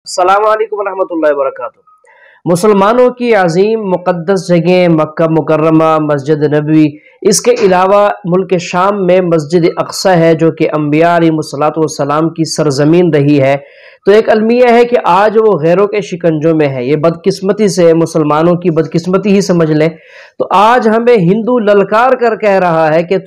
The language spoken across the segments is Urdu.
السلام علیکم ورحمۃ اللہ وبرکاتہ۔ مسلمانوں کی عظیم مقدس جگہ مکہ مکرمہ، مسجد نبوی، اس کے علاوہ ملک شام میں مسجد اقصی ہے جو کہ انبیاء علیہ الصلوۃ والسلام کی سرزمین رہی ہے۔ تو ایک المیہ ہے کہ آج وہ غیروں کے شکنجوں میں ہے۔ یہ بدقسمتی سے مسلمانوں کی بدقسمتی ہی سمجھ لیں۔ تو آج ہمیں ہندو للکار کر کہہ رہا ہے کہ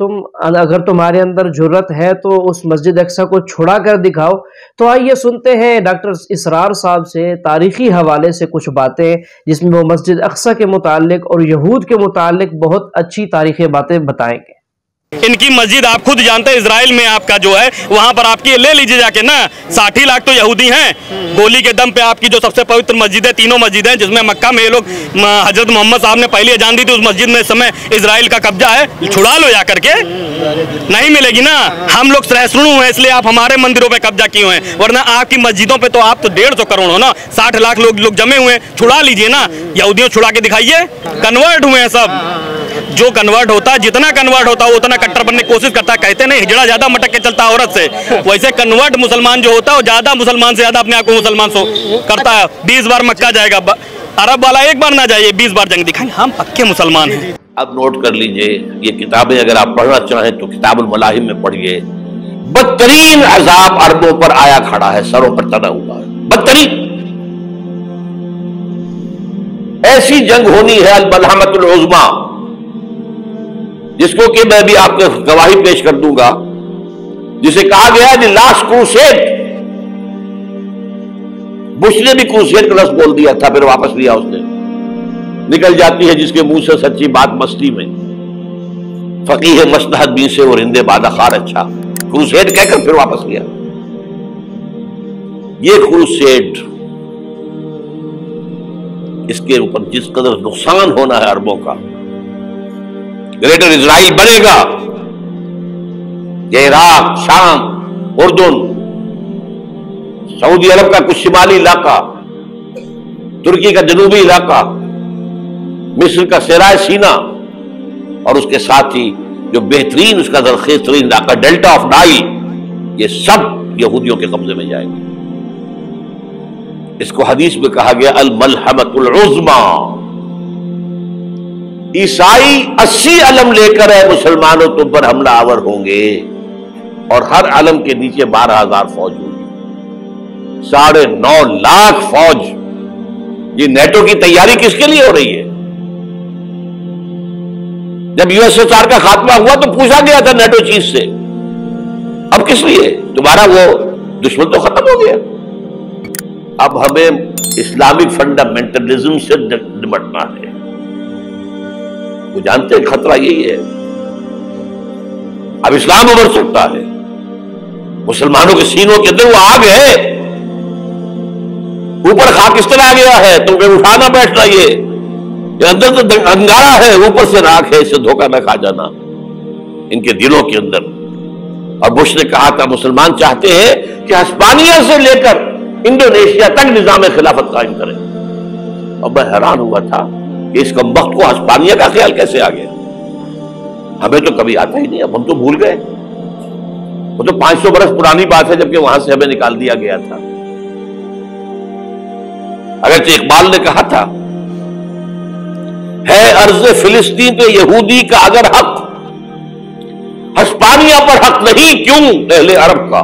اگر تمہارے اندر جرت ہے تو اس مسجد اقصی کو چھڑا کر دکھاؤ۔ تو آئیے سنتے ہیں ڈاکٹر اسرار صاحب سے تاریخی حوالے سے کچھ باتیں، جس میں وہ مسجد اقصی کے متعلق اور یہود کے متعلق بہت اچھی تاریخی باتیں بتائیں گے۔ ان کی مسجد آپ خود جانتے ہیں، اسرائیل میں آپ کا جو ہے وہاں پر آپ کی لے لیجیے جا کے نا، 60 لاکھ تو یہودی ہیں۔ گولی کے دم پہ آپ کی جو سب سے پوتر مسجد ہے، تینوں مسجدیں جس میں مکہ میں یہ لوگ حضرت محمد صاحب نے پہلی اذان دی تھی، اس مسجد میں اس سمے اسرائیل کا قبضہ ہے، چھڑا لو جا کر کے۔ نہیں ملے گی نا، ہم لوگ سہسنو ہیں اس لیے آپ ہمارے مندروں پہ قبضہ کیے ہوئے ہیں، ورنہ آپ کی مسجدوں پہ تو آپ تو 150 کروڑ ہو نا، 60 لاکھ لوگ جمے ہوئے ہیں، چھڑا لیجئے نا، یہودیوں چھڑا کے دکھائیے۔ کنورٹ ہوئے ہیں سب، جو کنورٹ ہوتا ہے، جتنا کنورٹ ہوتا ہے اتنا کٹر بننے کی کوشش کرتا ہے۔ کہتے نہیں ہجڑا زیادہ مٹک کے چلتا ہے عورت سے، ویسے کنورٹ مسلمان جو ہوتا ہے وہ زیادہ مسلمان سے زیادہ اپنے آپ کو مسلمان کرتا ہے۔ 20 بار مکہ جائے گا، عرب والا ایک بار نہ جائے، 20 بار جنگ دکھائیں، ہم پکے مسلمان ہیں۔ اب نوٹ کر لیجئے، یہ کتابیں اگر آپ پڑھنا چاہیں تو کتاب الملاحم میں پڑھیے۔ بدترین عذاب عربوں پر آیا کھڑا ہے، سروں پر تنا ہوا ہے، بدترین ایسی جنگ ہونی ہے الملحمۃ العظمیٰ، جس کو کہ میں بھی آپ کو گواہی پیش کر دوں گا، جسے کہا گیا ہے دی لاسٹ کروسیڈ۔ بش نے بھی کروسیڈ کا لفظ بول دیا تھا، پھر واپس لیا اس نے۔ نکل جاتی ہے جس کے منہ سے سچی بات مستی میں، فقیہ مصلحت بھی سے اور ہندے بادہ خار اچھا، کروسیڈ کہہ کر پھر واپس لیا۔ یہ کروسیڈ، اس کے اوپر جس قدر نقصان ہونا ہے عربوں کا، گریٹر اسرائیل بنے گا، یہ عراق، شام، اردن، سعودی عرب کا کچھ شمالی علاقہ، ترکی کا جنوبی علاقہ، مصر کا صحرائے سینا، اور اس کے ساتھ ہی جو بہترین اس کا زرخیز ترین علاقہ ڈیلٹا آف نائل، یہ سب یہودیوں کے قبضے میں جائیں گے۔ اس کو حدیث میں کہا گیا الملحمۃ العظمیٰ۔ عیسائی 80 علم لے کر ہے مسلمانوں تم پر حملہ آور ہوں گے، اور ہر علم کے نیچے 12,000 فوج ہوگی، 9.5 لاکھ فوج۔ یہ نیٹو کی تیاری کس کے لیے ہو رہی ہے؟ جب USSR کا خاتمہ ہوا تو پوچھا گیا تھا نیٹو چیف سے، اب کس لیے؟ تمہارا وہ دشمن تو ختم ہو گیا، اب ہمیں اسلامک فنڈامنٹلزم سے نمٹنا ہے۔ وہ جانتے ہیں خطرہ یہی ہے، اب اسلام ابھر سکتا ہے، مسلمانوں کے سینوں کے اندر وہ آگ ہے، اوپر خاکستر آ گیا ہے، تو پھر اٹھانا بیٹھنا، یہ اندر تو انگارہ ہے، اوپر سے راکھ ہے، اسے دھوکہ نہ کھا جانا ان کے دلوں کے اندر۔ اور بش نے کہا تھا مسلمان چاہتے ہیں کہ ہسپانیہ سے لے کر انڈونیشیا تک نظام خلافت قائم کریں، اور میں حیران ہوا تھا کہ اس کمبخت کو ہسپانیہ کا خیال کیسے آ گیا؟ ہمیں تو کبھی آتا ہی نہیں، اب ہم تو بھول گئے، وہ تو 500 برس پرانی بات ہے جبکہ وہاں سے ہمیں نکال دیا گیا تھا۔ اگرچہ اقبال نے کہا تھا ہے ارض فلسطین پہ یہودی کا اگر حق، ہسپانیہ پر حق نہیں کیوں اہل عرب کا؟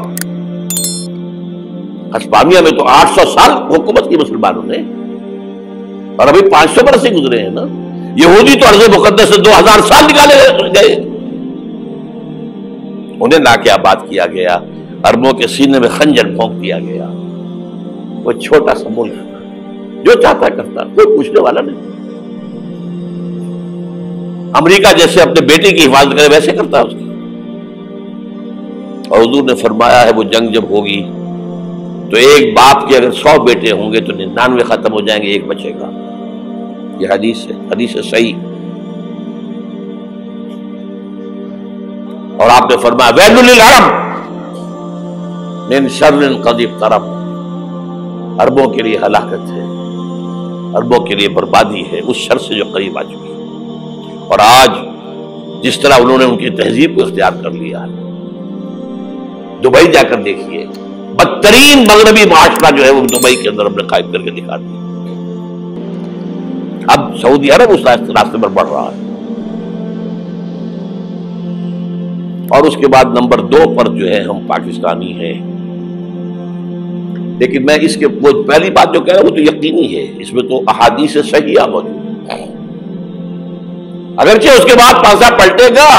ہسپانیہ میں تو 800 سال حکومت کی مسلمانوں نے، اور ابھی 500 برس سے گزرے ہیں نا۔ یہودی تو ارض مقدس سے 2000 سال نکالے گئے، انہیں ناکہ آباد کیا گیا، عربوں کے سینے میں خنجر پھونک دیا گیا۔ وہ چھوٹا سا ملک جو چاہتا کرتا، کوئی پوچھنے والا نہیں۔ امریکہ جیسے اپنے بیٹے کی حفاظت کرے ویسے کرتا اس کی۔ اور حضور نے فرمایا ہے وہ جنگ جب ہوگی تو ایک باپ کے اگر 100 بیٹے ہوں گے تو 99 ختم ہو جائیں گے، ایک بچے گا۔ یہ حدیث ہے صحیح۔ اور آپ نے فرمایا ویل للعرب من شر قد اقترب، عربوں کے لیے ہلاکت ہے، عربوں کے لیے بربادی ہے اس شر سے جو قریب آ چکی ہے۔ اور آج جس طرح انہوں نے ان کی تہذیب کو اختیار کر لیا ہے، دبئی جا کر دیکھیے، بدترین مغربی معاشرہ جو ہے وہ دبئی کے اندر ہم نے قائم کر کے دکھا دیا. اب سعودی عرب اس راستے پر بڑھ رہا ہے. اور اس کے بعد نمبر 2 پر جو ہے ہم پاکستانی ہیں. لیکن میں اس کے وہ پہلی بات جو کہہ رہا ہوں وہ تو یقینی ہے، اس میں تو احادیث صحیحہ موجود ہے. اگرچہ اس کے بعد پاسا پلٹے گا،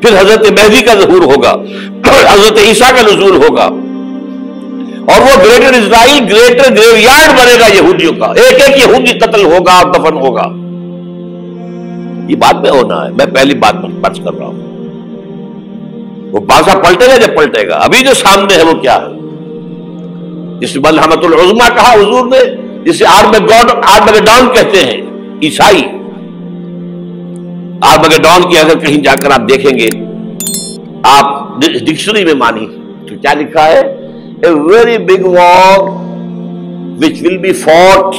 پھر حضرت مہدی کا ظہور ہوگا، حضرت عیسیٰ کا نزول ہوگا، اور وہ گریٹر اسرائیل گریٹر گریو یارڈ بنے گا یہودیوں کا. ایک ایک یہودی قتل ہوگا اور دفن ہوگا. یہ بات میں ہونا ہے. میں پہلی بات پر بات کر رہا ہوں. وہ پاسا پلٹے گا جب پلٹے گا. ابھی جو سامنے ہے وہ کیا ہے؟ جس ملحمۃ العظمیٰ کہا حضور نے، جسے آرمگیڈون کہتے ہیں عیسائی. آرمگیڈون کی اگر کہیں جا کر آپ دیکھیں گے، آپ ڈکشنری میں مانی تو کیا لکھا ہے؟ A very big war which will be fought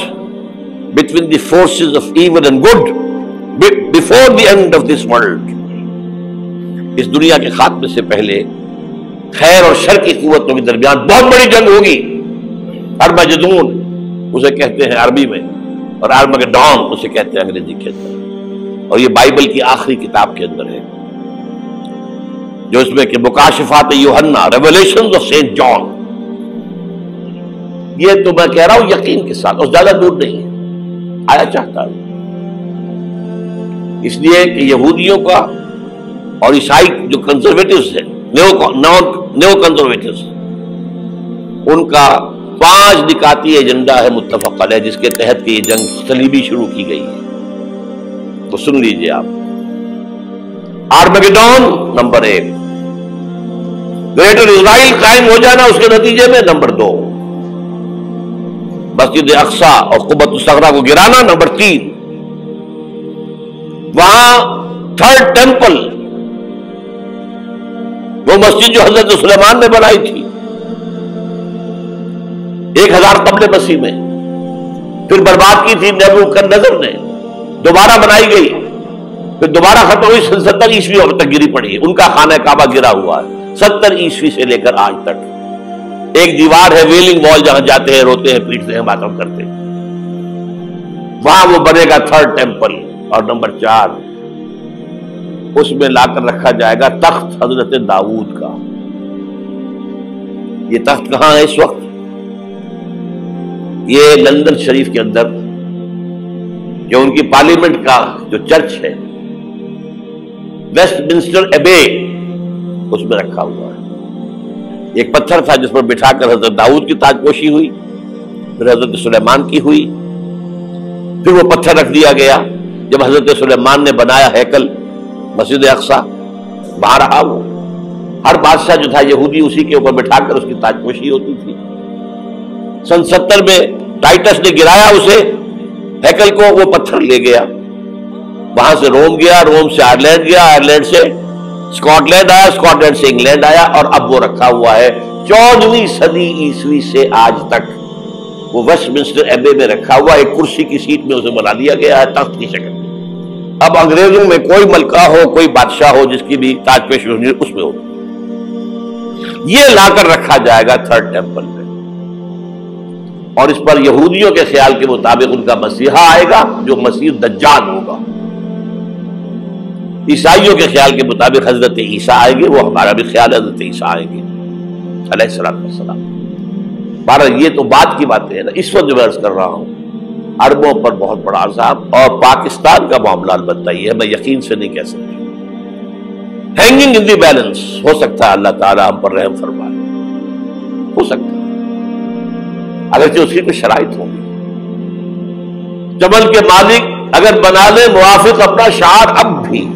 between the forces of evil and good before the end of this world. اس دنیا کے خاتمے سے پہلے خیر اور شر کی قوتوں کے درمیان بہت بڑی جنگ ہوگی. ارمجدون اسے کہتے ہیں عربی میں، اور آرمگیڈون اسے کہتے ہیں انگریزی کے اندر. اور یہ بائبل کی آخری کتاب کے اندر ہے، جو اس میں کہ مکاشفات یوحنا، ریویلیشنز آف سینٹ جان. یہ تو میں کہہ رہا ہوں یقین کے ساتھ، اور زیادہ دور نہیں ہے، آیا چاہتا ہوں. اس لیے کہ یہودیوں کا اور عیسائی جو کنزرویٹوز ہیں، نیو کنزرویٹوز، ان کا 5 نکاتی ایجنڈا ہے متفق علیہ، جس کے تحت کہ یہ جنگ صلیبی شروع کی گئی ہے. تو سن لیجئے آپ. آرمگیڈون نمبر 1، گریٹر اسرائیل قائم ہو جانا اس کے نتیجے میں نمبر 2، مسجد اقصی اور قبۃ الصغریٰ کو گرانا نمبر 3، وہاں 3rd ٹیمپل، وہ مسجد جو حضرت سلیمان نے بنائی تھی 1000 قبل مسیح میں، پھر برباد کی تھی نیبوکدنیزر نے، دوبارہ بنائی گئی، پھر دوبارہ ختم ہوئی 70 عیسوی تک گری پڑی. ان کا خانہ کعبہ گرا ہوا ہے 70 عیسوی سے لے کر آج تک. ایک دیوار ہے ویلنگ وال، جہاں جاتے ہیں، روتے ہیں، پیٹتے ہیں، ماتم کرتے ہیں. وہاں وہ بنے گا 3rd ٹیمپل. اور نمبر 4، اس میں لا کر رکھا جائے گا تخت حضرت داؤد کا. یہ تخت کہاں ہے اس وقت؟ یہ لندن شریف کے اندر، جو ان کی پارلیمنٹ کا جو چرچ ہے، ویسٹ منسٹر ایبے، اس میں رکھا ہوا ہے. ایک پتھر تھا جس پر بٹھا کر حضرت داؤد کی تاج پوشی ہوئی، پھر حضرت سلیمان کی ہوئی، پھر وہ پتھر رکھ دیا گیا جب حضرت سلیمان نے بنایا ہیکل مسجد اقصی. وہاں رہا وہ. ہر بادشاہ جو تھا یہودی اسی کے اوپر بٹھا کر اس کی تاج پوشی ہوتی تھی. سن 70 میں ٹائٹس نے گرایا اسے، ہیکل کو، وہ پتھر لے گیا، وہاں سے روم گیا، روم سے آئرلینڈ گیا، آئرلینڈ سے اسکاٹ لینڈ آیا، اسکاٹ لینڈ سے انگلینڈ آیا، اور اب وہ رکھا ہوا ہے 14ویں صدی عیسوی سے آج تک. وہ ویسٹ منسٹر ایبے میں رکھا ہوا، ایک کرسی کی سیٹ میں اسے بنا دیا گیا ہے تخت کی شکل میں. اب انگریزوں میں کوئی ملکہ ہو، کوئی بادشاہ ہو جس کی بھی تاج پوشی ہونی اس میں ہو. یہ لا کر رکھا جائے گا 3rd ٹیمپل میں، اور اس پر یہودیوں کے خیال کے مطابق ان کا مسیحا آئے گا جو مسیح دجال ہوگا. عیسائیوں کے خیال کے مطابق حضرت عیسیٰ آئیں گے، وہ ہمارا بھی خیال ہے حضرت عیسیٰ آئیں گے علیہ السلام. بہرحال یہ تو بات کی باتیں ہیں نا. اس وقت جو میں عرض کر رہا ہوں، عربوں پر بہت بڑا عذاب، اور پاکستان کا معاملہ البتہ یہ ہے، میں یقین سے نہیں کہہ سکتا. ہینگنگ ان دی بیلنس، ہو سکتا ہے اللہ تعالیٰ ہم پر رحم فرمائے، ہو سکتا ہے، اگرچہ اس کی کوئی شرائط ہوں گی. چمن کے مالک اگر بنا لے موافق اپنا شعار، اب بھی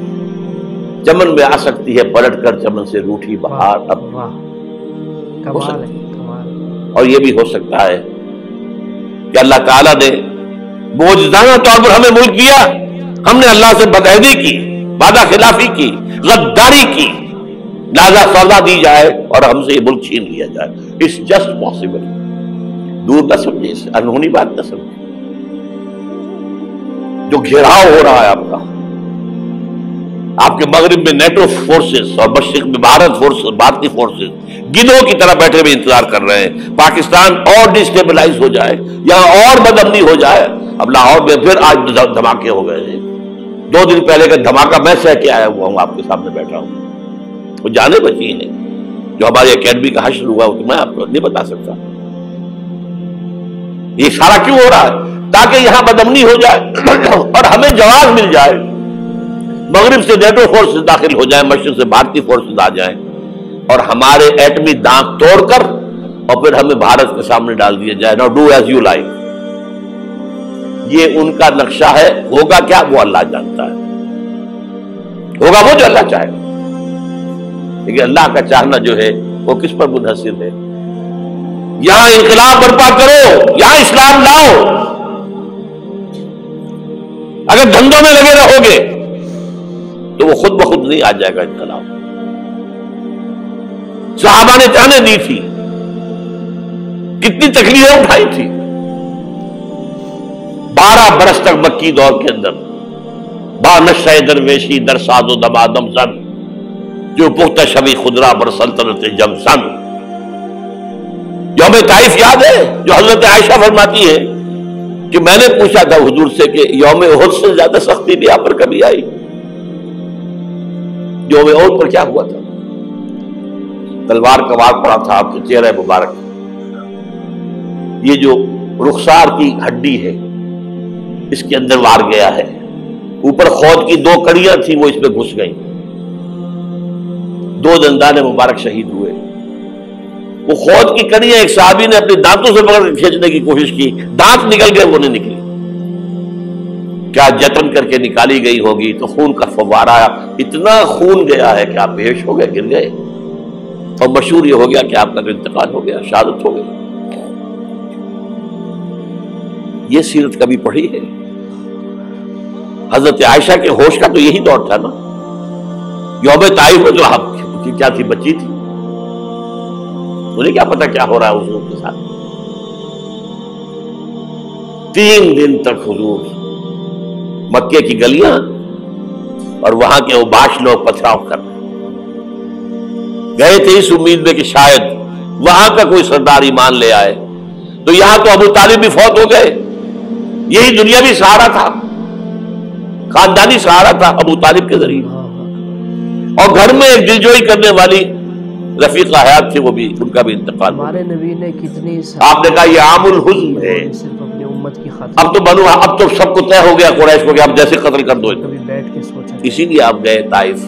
چمن میں آ سکتی ہے پلٹ کر چمن سے روٹھی بہار. اب ہو سکتا ہے. اور یہ بھی ہو سکتا ہے کہ اللہ تعالیٰ نے معجزانہ طور پر ہمیں ملک دیا، ہم نے اللہ سے بدعہدی کی، وعدہ خلافی کی، غداری کی، لہذا سزا دی جائے اور ہم سے یہ ملک چھین لیا جائے. It's just possible. دور نہ سمجھے، اسے انہونی بات نہ سمجھے. جو گھیراؤ ہو رہا ہے آپ کا، آپ کے مغرب میں نیٹو فورسز اور مشرق میں بھارتی فورسز گدھوں کی طرح بیٹھے ہوئے انتظار کر رہے ہیں پاکستان اور ڈسٹیبلائز ہو جائے، یہاں اور بدامنی ہو جائے۔ اب لاہور میں پھر آج دھماکے ہو گئے ہیں، 2 دن پہلے کا دھماکہ میں سہ کے آیا ہوا ہوں، آپ کے سامنے بیٹھا ہوں، وہ جانے بچی ہیں۔ جو ہماری اکیڈمی کا حشر ہوا وہ تو میں آپ کو نہیں بتا سکتا۔ یہ سارا کیوں ہو رہا ہے؟ تاکہ یہاں بدامنی ہو جائے اور ہمیں جواز مل جائے، مغرب سے نیٹو فورسز داخل ہو جائیں، مشرق سے بھارتی فورسز آ جائیں اور ہمارے ایٹمی دانت توڑ کر اور پھر ہمیں بھارت کے سامنے ڈال دیا جائے۔ Now do as you like۔ یہ ان کا نقشہ ہے، ہوگا کیا وہ اللہ جانتا ہے، ہوگا وہ جو اللہ چاہے، لیکن اللہ کا چاہنا جو ہے وہ کس پر منحصر ہے؟ یہاں انقلاب برپا کرو، یہاں اسلام لاؤ۔ اگر دھندوں میں لگے رہو گے تو وہ خود بخود نہیں آ جائے گا انقلاب۔ صحابہ نے جانیں دی تھی، کتنی تکلیفیں اٹھائی تھی، 12 برس تک مکی دور کے اندر با نشہ درویشی در ساز و دمادم زن، جو پختہ شبی خدرا بر سلطنت جم سن۔ یوم طائف یاد ہے جو حضرت عائشہ فرماتی ہے کہ میں نے پوچھا تھا حضور سے کہ یوم احد سے زیادہ سختی بھی آپ پر کبھی آئی؟ یوم احد پر کیا ہوا تھا؟ تلوار کا وار پڑا تھا آپ کے چہرہ مبارک، یہ جو رخسار کی ہڈی ہے اس کے اندر وار گیا ہے، اوپر خود کی 2 کڑیاں تھیں وہ اس میں گھس گئیں، 2 دندان مبارک شہید ہوئے۔ وہ خود کی کڑیاں ایک صحابی نے اپنے دانتوں سے پکڑ کے کھینچنے کی کوشش کی، دانت نکل گئے، وہ نہیں نکلی، کیا جتن کر کے نکالی گئی ہوگی تو خون کا فوارہ، اتنا خون گیا ہے کہ آپ بے ہوش ہو گئے، گر گئے، اور مشہور یہ ہو گیا کہ آپ کا انتقال ہو گیا، شہادت ہو گئی۔ یہ سیرت کبھی پڑھی ہے؟ حضرت عائشہ کے ہوش کا تو یہی دور تھا نا، یوم طائف میں جو آپ کی کیا تھی، بچی تھی، انہیں کیا پتا کیا ہو رہا ہے حضور کے ساتھ۔ 3 دن تک حضور مکے کی گلیاں اور وہاں کے اوباش لوگ پتھراؤ کر گئے تھے اس امید میں کہ شاید وہاں کا کوئی سردار ایمان لے آئے، تو یہاں تو ابو طالب بھی فوت ہو گئے، یہی دنیاوی سہارا تھا، خاندانی سہارا تھا ابو طالب کے ذریعے، اور گھر میں ایک دلجوئی کرنے والی رفیقہ حیات تھی، وہ بھی ان کا بھی انتقال۔ ہمارے نبی نے کتنی آپ نے کہا یہ عام الحزن ہے، صرف اپنی امت کی خاطر، اب تو سب کو طے ہو گیا قریش کو کہ اب جیسے قتل کر دو، کبھی بیٹھ کے سوچا، اسی لیے آپ گئے طائف،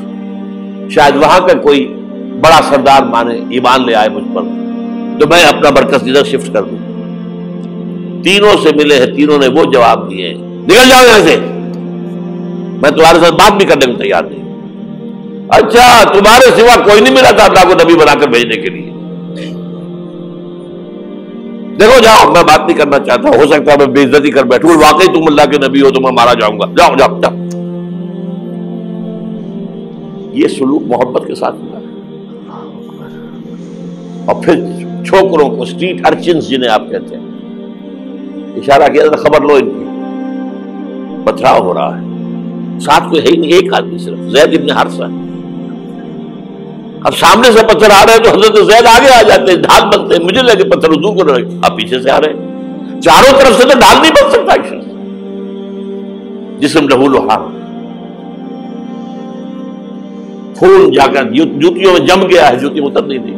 شاید وہاں کا کوئی بڑا سردار مانے ایمان لے آئے مجھ پر تو میں اپنا مرکز ادھر شفٹ کر دوں۔ تینوں سے ملے ہیں، تینوں نے وہ جواب دیے، نکل جاؤ یہاں سے، میں تمہارے ساتھ بات بھی کرنے کو تیار نہیں۔ اچھا تمہارے سوا کوئی نہیں ملا تھا اللہ کو نبی بنا کر بھیجنے کے لیے؟ دیکھو جاؤ، میں بات نہیں کرنا چاہتا، ہو سکتا ہے میں بے عزتی کر بیٹھوں، واقعی تم اللہ کے نبی ہو تو میں مارا جاؤں گا، جاؤ جاؤ جاؤ۔ یہ سلوک محبت کے ساتھ ہوا، اور پھر چھوکروں کو، اسٹریٹ ارچنز جنہیں آپ کہتے ہیں، اشارہ کیا تھا خبر لو ان کی، پتھراؤ ہو رہا ہے، ساتھ کوئی ہے ہی نہیں، ایک آدمی صرف زید ابن حارثہ۔ اب سامنے سے پتھر آ رہے ہیں تو حضرت زید آگے آ جاتے ہیں، ڈھال بنتے ہیں، مجھے لگے پتھر حضور کو رہے، اب پیچھے سے آ رہے ہیں، چاروں طرف سے تو ڈھال نہیں بن سکتا ایک شخص، جسم لہو لہا، خون جا کر جوتیوں میں جم گیا ہے، جوتی اتر نہیں دی۔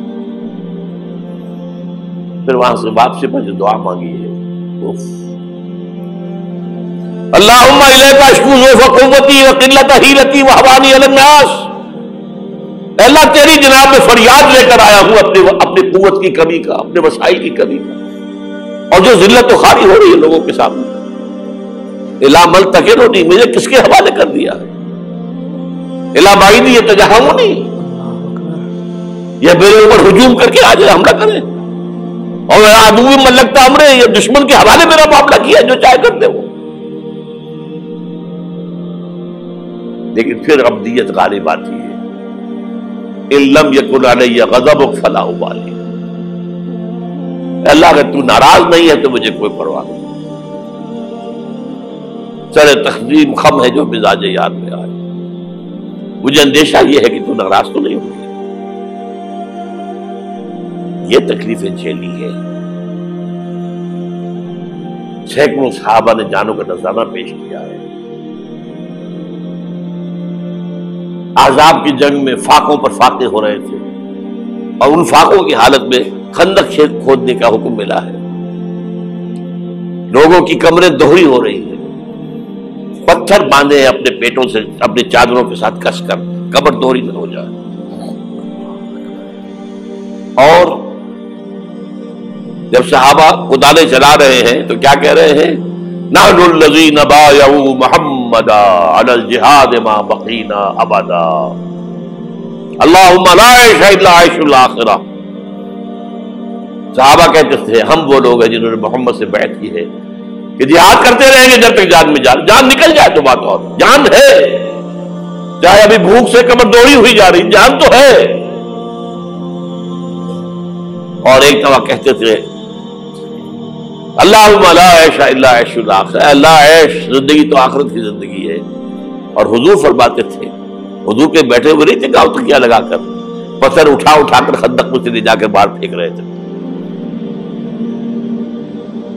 پھر وہاں سے واپسی پر جو دعا مانگی ہے، اللہم الیک اشکو ضعف قوتی وقلت حیلتی وہوانی علی الناس، اے اللہ تیری جناب میں فریاد لے کر آیا ہوں اپنی قوت کی کمی کا، اپنے وسائل کی کمی کا، اور جو ذلت و خواری ہو رہی ہے لوگوں کے سامنے، الا ملتقننی، مجھے کس کے حوالے کر دیا ہے، الا بعیدی یتجہمنی، یہ میرے اوپر ہجوم کر کے آ جائے، حملہ کرے، اور عدو ملکتا امرے، یہ دشمن کے حوالے میرا معاملہ کیا، جو چاہے کرتے وہ۔ لیکن پھر عبدیت غالب آتی ہے، ان لم یکن علی غضبک فلا ابالی، اللہ اگر تو ناراض نہیں ہے تو مجھے کوئی پرواہ نہیں، سر تقدیم خم ہے جو مزاج یار میں آئے۔ مجھے اندیشہ یہ ہے کہ تو ناراض تو نہیں ہوگی. یہ تکلیفیں جھیلی ہے. سینکڑوں صحابہ نے جانوں کا نذرانہ پیش کیا ہے. احزاب کی جنگ میں فاقوں پر فاقے ہو رہے تھے اور ان فاقوں کی حالت میں خندق کھودنے کا حکم ملا ہے. لوگوں کی کمریں دوہری ہو رہی ہیں. پتھر باندھے اپنے پیٹوں سے اپنے چادروں کے ساتھ کس کر کمر دوہری نہ ہو جائے. اور جب صحابہ کدالیں چلا رہے ہیں تو کیا کہہ رہے ہیں؟ نحن الذین بایعوا محمدا علی الجہاد ما بقینا ابدا اللہم لا عیش الا عیش الاخرہ. صحابہ کہتے تھے ہم وہ لوگ ہیں جنہوں نے محمد سے بیعت کی ہے کہ جہاد کرتے رہیں گے جب تک جان میں جان نکل جائے تو بات اور. جان ہے، چاہے ابھی بھوک سے کمر دوڑی ہوئی جا رہی، جان تو ہے. اور ایک دفعہ کہتے تھے اللہم لا عیش الا عیش الاخرہ، اللہ عیش زندگی تو آخرت کی زندگی ہے. اور حضور فرماتے تھے، حضور کے بیٹھے ہوئے نہیں تھے گاؤں تکیہ لگا کر، پتھر اٹھا اٹھا کر خندق میں سے لے جا کر باہر پھینک رہے تھے.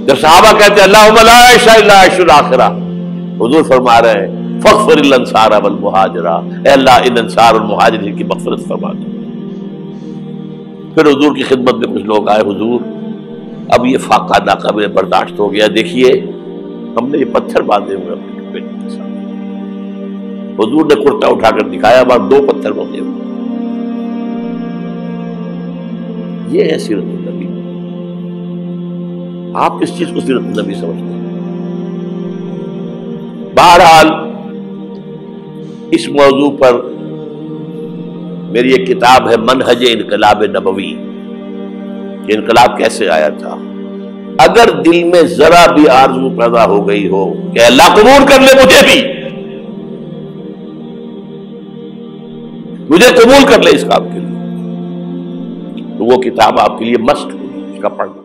جب صحابہ کہتے ہیں اللہم لا عیش الا عیش الاخرہ، حضور فرما رہے ہیں فاغفر للانصار والمہاجرہ، اے اللہ ان انصار اور مہاجرین کی مغفرت فرما دے. پھر حضور کی خدمت میں کچھ لوگ آئے، حضور اب یہ فاقہ ناقابل برداشت ہو گیا، دیکھیے ہم نے یہ پتھر باندھے ہوئے اپنے پیٹ کے ساتھ. حضور نے کرتا اٹھا کر دکھایا، وہاں 2 پتھر باندھے ہوئے. یہ ہے سیرت النبی. آپ کس چیز کو سیرت النبی سمجھتے ہیں؟ بہرحال اس موضوع پر میری ایک کتاب ہے منہج انقلاب نبوی، کہ انقلاب کیسے آیا تھا. اگر دل میں ذرا بھی آرزو پیدا ہو گئی ہو کہ اللہ قبول کر لے مجھے قبول کر لے اس کام کے لیے، تو وہ کتاب آپ کے لیے مسٹ ہوگی، اس کا پڑھنا.